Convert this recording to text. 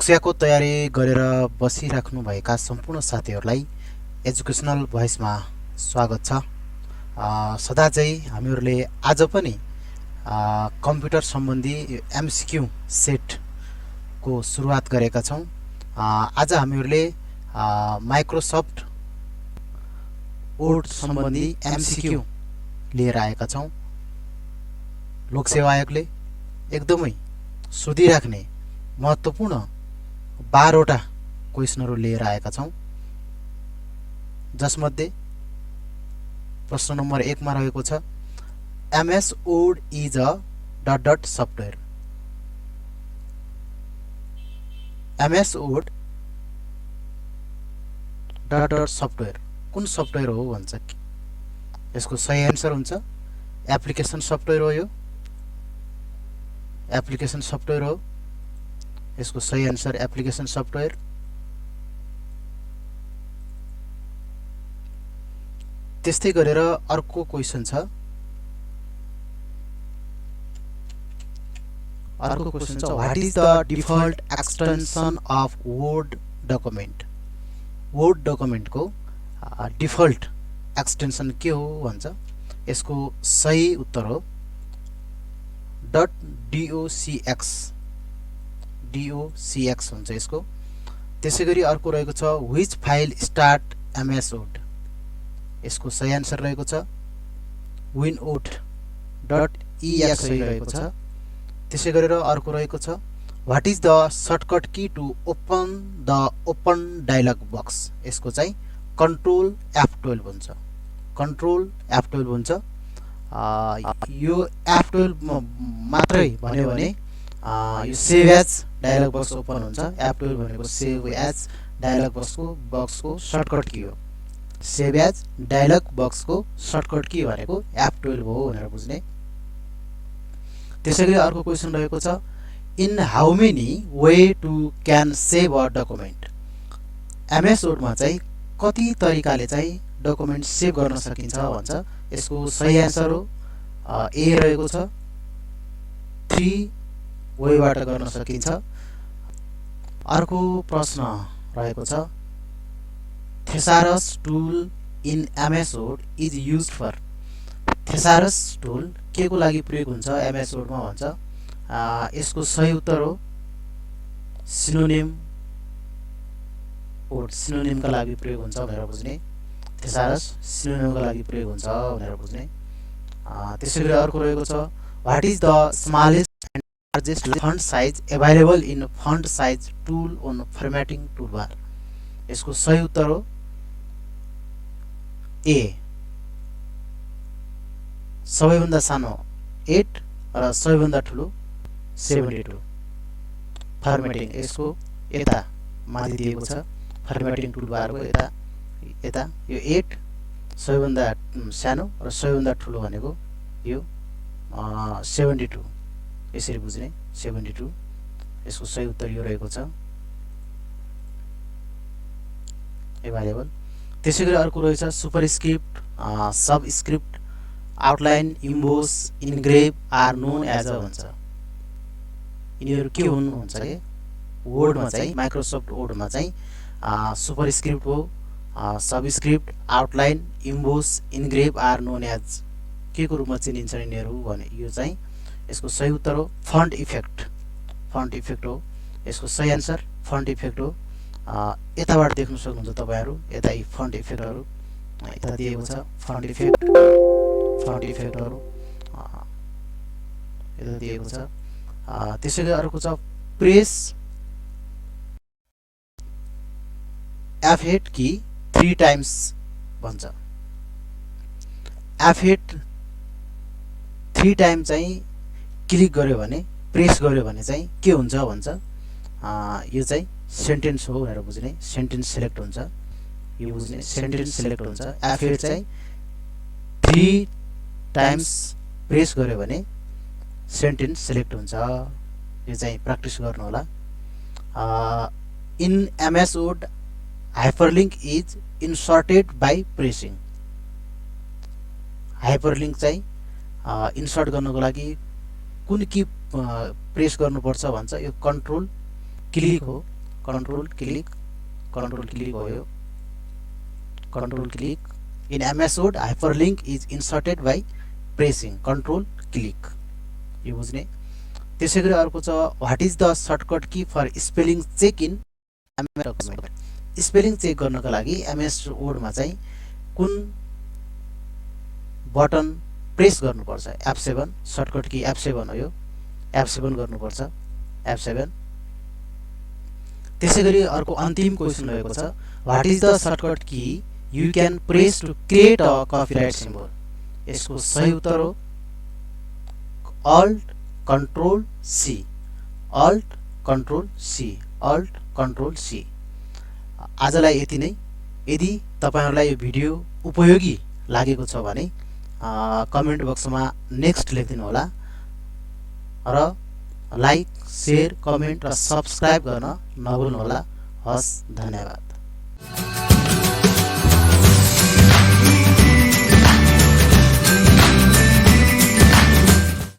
लोकसेवाको तयारी गरेर बसिराख्नुभएका सम्पूर्ण साथीहरूलाई एजुकेसनल भोइसमा स्वागत छ। सदा चाहिँ हामीहरूले आज पनि कम्प्युटर सम्बन्धी MCQ सेटको सुरुवात गरेका छौँ। आज हामीहरूले माइक्रोसफ्ट वर्ड सम्बन्धी MCQ लिएर आएका छौँ। लोकसेवा आयोगले एकदमै सोधिराख्ने महत्त्वपूर्ण 12 वटा क्वेशनहरू लिएर आएका छौँ, जसमध्ये प्रश्न नम्बर 1 मा रहेको छ MS Word is a ... software. MS Word ... software कुन सफ्टवेयर हो भन्छ। यसको सही आन्सर हुन्छ एप्लिकेसन सफ्टवेयर हो। यो एप्लिकेसन सफ्टवेयर हो। यसको सही आन्सर एप्लिकेसन सफ्टवेयर। त्यस्तै गरेर अर्को क्वेशन छ। अर्को क्वेशन छ what is the default extension of Word document. Word डकुमेन्टको डिफल्ट एक्सटेन्सन के हो भन्छ। यसको सही उत्तर हो .docx हुन्छ यसको। त्यसैगरी अर्को रहेको छ which file start MS Word। यसको सही आन्सर रहेको छ winwood.ex रहेको छ। त्यसै गरेर अर्को रहेको छ what is the shortcut key to open dialog box. यसको चाहिँ कन्ट्रोल F12 हुन्छ। कन्ट्रोल F12 हुन्छ। यो F12 मात्रै भन्यो भने यो save as dialog box open हुन्छ। F12 भनेको सेभ एज डायलग बक्सको सर्टकट की हो। सेभ एज डायलग बक्सको सर्टकट की भनेको F12 हो भनेर बुझ्ने। त्यसैगरी अर्को क्वेशन रहेको छ in how many way to can save a document. MS Word मा चाहिँ कति तरिकाले चाहिँ डकुमेन्ट सेभ गर्न सकिन्छ भन्छ। यसको सही आन्सर हो ए रहेको छ 3 वेबाट गर्न सकिन्छ। अर्को प्रश्न रहेको छ thesaurus tool in MS Word is used for. Thesaurus tool के को लागि प्रयोग हुन्छ MS Word मा भन्छ। यसको सही उत्तर हो सिनोनिम वर्ड। सिनोनिमका लागि प्रयोग हुन्छ भनेर बुझ्ने। थेसारस सिनोनिमका लागि प्रयोग हुन्छ भनेर बुझ्ने। त्यसैगरी अर्को रहेको छ what is the smallest and largest font size available in font size tool on formatting toolbar. यसको सही उत्तर हो ए सबैभन्दा सानो 8 र सबैभन्दा ठुलो 72। फर्मेटिङ यसको यता माथि दिएको छ फर्मेटिङ टुलबारको यता यो 8 सबैभन्दा सानो र सबैभन्दा ठुलो भनेको यो 72। यसरी बुझ्ने 72। यसको सही उत्तर यो रहेको छ एभाइलेबल। त्यसैगरी अर्को रहेछ superscript subscript outline emboss engrave are known as a भन्छ। यिनीहरू के हुन् भन्छ के वर्डमा चाहिँ माइक्रोसफ्ट वर्डमा चाहिँ सुपरस्क्रिप्ट हो subscript outline emboss engrave are known as के को रूपमा चिनिन्छन् यिनीहरू भने यो चाहिँ यसको सही उत्तर हो फन्ट इफेक्ट। फन्ट इफेक्ट हो यसको सही आन्सर फन्ट इफेक्ट हो। यताबाट देख्न सक्नुहुन्छ तपाईहरु यता यी फन्ट इफेक्टहरु यता दिएको छ फन्ट इफेक्टहरु यता दिएको छ। त्यसैगरी अर्को छ प्रेस F8 की 3 टाइम्स भन्छ। F8 3 टाइम चाहिँ क्लिक गर्यो भने प्रेस गर्यो भने चाहिँ के हुन्छ भन्छ। यो चाहिँ सेन्टेन्स हो भनेर बुझ्ने। सेन्टेन्स सिलेक्ट हुन्छ यो बुझ्ने सेन्टेन्स सिलेक्ट हुन्छ। F8 चाहिँ 3 टाइम्स प्रेस गर्यो भने सेन्टेन्स सिलेक्ट हुन्छ। यो चाहिँ प्र्याक्टिस गर्नु होला। In MS Word hyperlink is inserted by pressing. Hyperlink चाहिँ इन्सर्ट गर्नको लागि कुन की प्रेस गर्नुपर्छ भन्छ। यो कन्ट्रोल क्लिक हो कन्ट्रोल क्लिक भयो, control click. In MS Word hyperlink is inserted by pressing control click, यो बुझ्ने। त्यसैगरी अर्को छ what is the shortcut key for spelling check in MS document. Spelling check गर्नका लागि एमएस वर्डमा चाहिँ कुन बटन प्रेस गर्नुपर्छ? F7 सर्टकट की F7 हो, यो F7 गर्नुपर्छ, F7। त्यसैगरी अर्को अन्तिम क्वेशन रहेको छ what is the shortcut key you can press to create a copyright symbol? यसको सही उत्तर हो alt control C, alt control C, alt control C. आजलाई यति नै। यदि तपाईहरुलाई यो भिडियो उपयोगी लागेको छ भने कमेन्ट बक्समा नेक्स्ट लेखिदिनु होला र लाइक, शेयर, कमेन्ट र सब्स्क्राइब गर्न नभुल्नु होला। हस्, धन्यवाद।